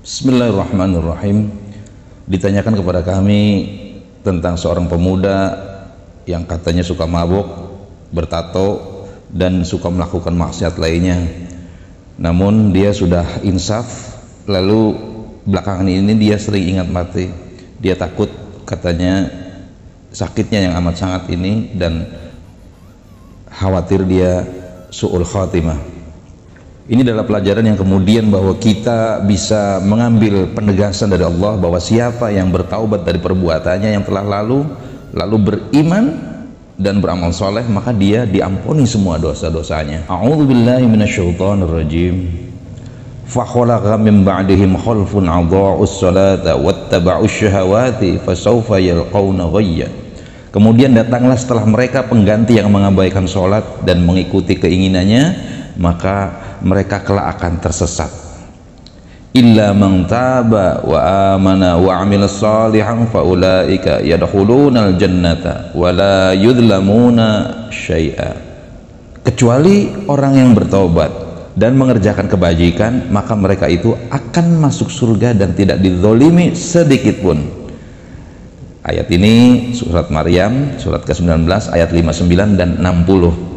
Bismillahirrahmanirrahim. Ditanyakan kepada kami tentang seorang pemuda yang katanya suka mabuk, bertato, dan suka melakukan maksiat lainnya. Namun dia sudah insaf, lalu belakangan ini dia sering ingat mati. Dia takut, katanya sakitnya yang amat sangat ini, dan khawatir dia su'ul khatimah. Ini adalah pelajaran yang kemudian bahwa kita bisa mengambil penegasan dari Allah bahwa siapa yang bertaubat dari perbuatannya yang telah lalu beriman dan beramal soleh, maka dia diampuni semua dosa-dosanya. A'udzubillahi minasyaitonirrajim. Fa khalaqa min ba'dihim khalfun adha'us salata wattaba'us syahawati fasawfa yalqawna ghayya. Kemudian datanglah setelah mereka pengganti yang mengabaikan sholat dan mengikuti keinginannya, maka mereka kelak akan tersesat. Illa man taba wa amana wa amila salihan fa ulaika yadkhulunal jannata wa la yudlamuna syai'a. Kecuali orang yang bertobat dan mengerjakan kebajikan, maka mereka itu akan masuk surga dan tidak dizalimi sedikit pun. Ayat ini surat Maryam surat ke-19 ayat 59 dan 60.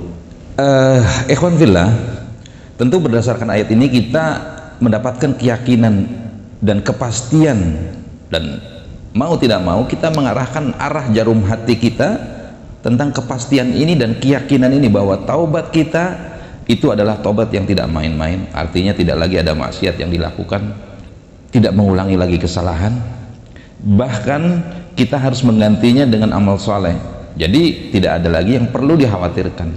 Ikhwan fillah, tentu berdasarkan ayat ini kita mendapatkan keyakinan dan kepastian, dan mau tidak mau kita mengarahkan arah jarum hati kita tentang kepastian ini dan keyakinan ini bahwa taubat kita itu adalah taubat yang tidak main-main. Artinya tidak lagi ada maksiat yang dilakukan, tidak mengulangi lagi kesalahan, bahkan kita harus menggantinya dengan amal soleh. Jadi tidak ada lagi yang perlu dikhawatirkan,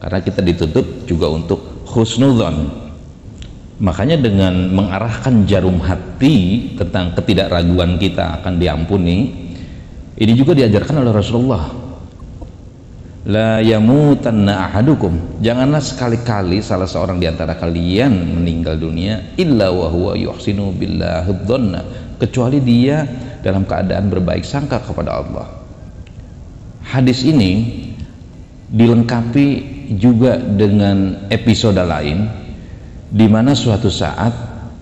karena kita dituntut juga untuk husnudzon. Makanya dengan mengarahkan jarum hati tentang ketidakraguan kita akan diampuni, ini juga diajarkan oleh Rasulullah. La yamutanna ahadukum, janganlah sekali-kali salah seorang di antara kalian meninggal dunia illa wa huwa yuhsinu billahi dzanna, kecuali dia dalam keadaan berbaik sangka kepada Allah. Hadis ini dilengkapi juga dengan episode lain di mana suatu saat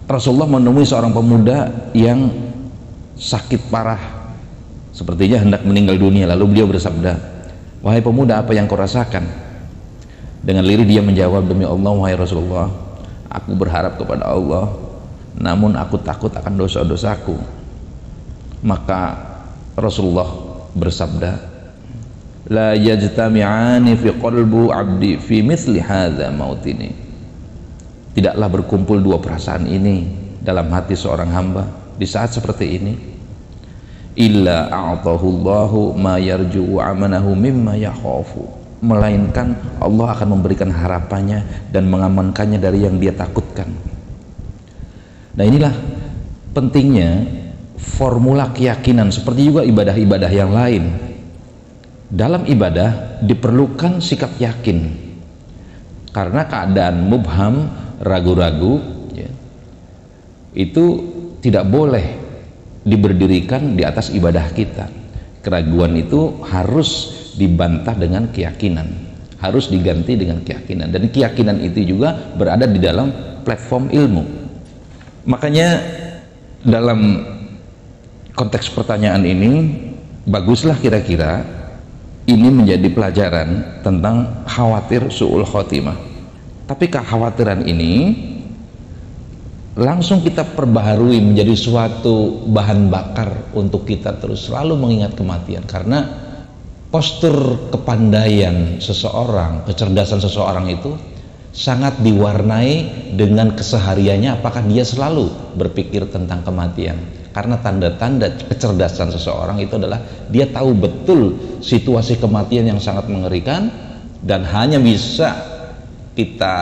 Rasulullah menemui seorang pemuda yang sakit parah, sepertinya hendak meninggal dunia. Lalu beliau bersabda, "Wahai pemuda, apa yang kau rasakan?" Dengan lirih dia menjawab, "Demi Allah, wahai Rasulullah, aku berharap kepada Allah, namun aku takut akan dosa-dosaku." Maka Rasulullah bersabda, "La yajtami'ani fi qalbu 'abdi fi mithli hadza mautini." Tidaklah berkumpul dua perasaan ini dalam hati seorang hamba di saat seperti ini, illa a'tahu Allahu ma yarju wa amanahu mimma yakhafu, melainkan Allah akan memberikan harapannya dan mengamankannya dari yang dia takutkan. Nah, inilah pentingnya formula keyakinan, seperti juga ibadah-ibadah yang lain. Dalam ibadah diperlukan sikap yakin, karena keadaan mubham, ragu-ragu ya, itu tidak boleh diberdirikan di atas ibadah kita. Keraguan itu harus dibantah dengan keyakinan, harus diganti dengan keyakinan, dan keyakinan itu juga berada di dalam platform ilmu. Makanya dalam konteks pertanyaan ini baguslah kira-kira ini menjadi pelajaran tentang khawatir su'ul khotimah. Tapi kekhawatiran ini langsung kita perbaharui menjadi suatu bahan bakar untuk kita terus selalu mengingat kematian, karena postur kepandaian seseorang, kecerdasan seseorang itu sangat diwarnai dengan kesehariannya, apakah dia selalu berpikir tentang kematian. Karena tanda-tanda kecerdasan seseorang itu adalah dia tahu betul situasi kematian yang sangat mengerikan, dan hanya bisa kita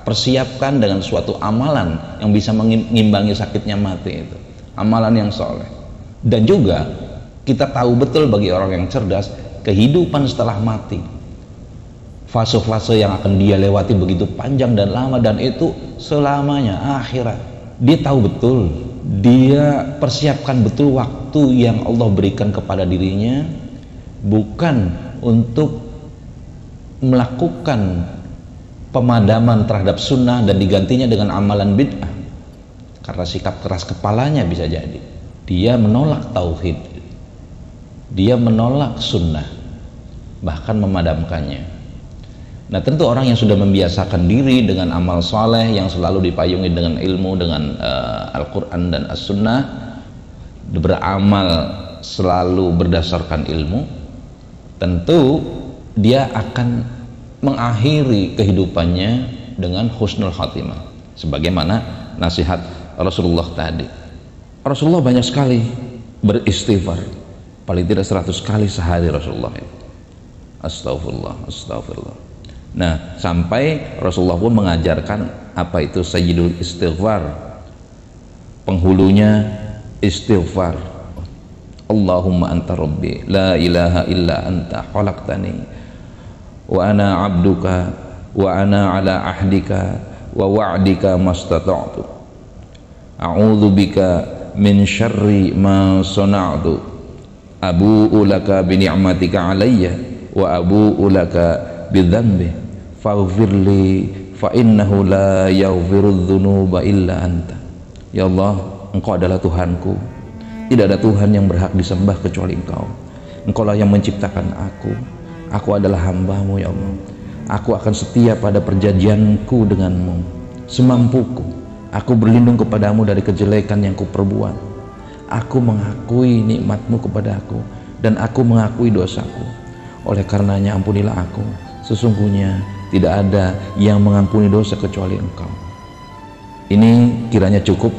persiapkan dengan suatu amalan yang bisa mengimbangi sakitnya mati, itu amalan yang soleh. Dan juga kita tahu betul bagi orang yang cerdas kehidupan setelah mati, fase-fase yang akan dia lewati begitu panjang dan lama, dan itu selamanya akhirat. Dia tahu betul, dia persiapkan betul waktu yang Allah berikan kepada dirinya, bukan untuk melakukan pemadaman terhadap sunnah dan digantinya dengan amalan bid'ah, karena sikap keras kepalanya bisa jadi dia menolak tauhid, dia menolak sunnah, bahkan memadamkannya. Nah tentu orang yang sudah membiasakan diri dengan amal soleh yang selalu dipayungi dengan ilmu, dengan Al-Quran dan As-Sunnah, beramal selalu berdasarkan ilmu, tentu dia akan mengakhiri kehidupannya dengan husnul khatimah, sebagaimana nasihat Rasulullah tadi. Rasulullah banyak sekali beristighfar, paling tidak 100 kali sehari Rasulullah itu. Astagfirullah, astagfirullah. Nah, sampai Rasulullah pun mengajarkan apa itu sayyidul istighfar, penghulunya istighfar. Allahumma anta rabbi la ilaha illa anta khalaqtani wa ana abduka wa ana ala ahdika wa wa'dika mastata'tu a'udzu bika min syarri ma sana'tu abu'u laka bi ni'matika alayya wa abu'u laka bi dzambi faghfirli fa innahu la yaghfirudz dzunuba illa anta. Ya Allah, Engkau adalah Tuhanku, tidak ada Tuhan yang berhak disembah kecuali Engkau. Engkaulah yang menciptakan aku adalah hamba-Mu ya Allah. Aku akan setia pada perjanjianku denganmu semampuku. Aku berlindung kepadamu dari kejelekan yang kuperbuat. Aku mengakui nikmat-Mu kepada aku dan aku mengakui dosaku. Oleh karenanya ampunilah aku. Sesungguhnya tidak ada yang mengampuni dosa kecuali Engkau. Ini kiranya cukup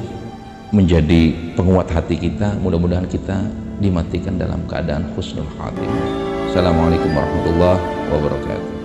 menjadi penguat hati kita. Mudah-mudahan kita dimatikan dalam keadaan husnul khatimah. Assalamualaikum warahmatullahi wabarakatuh.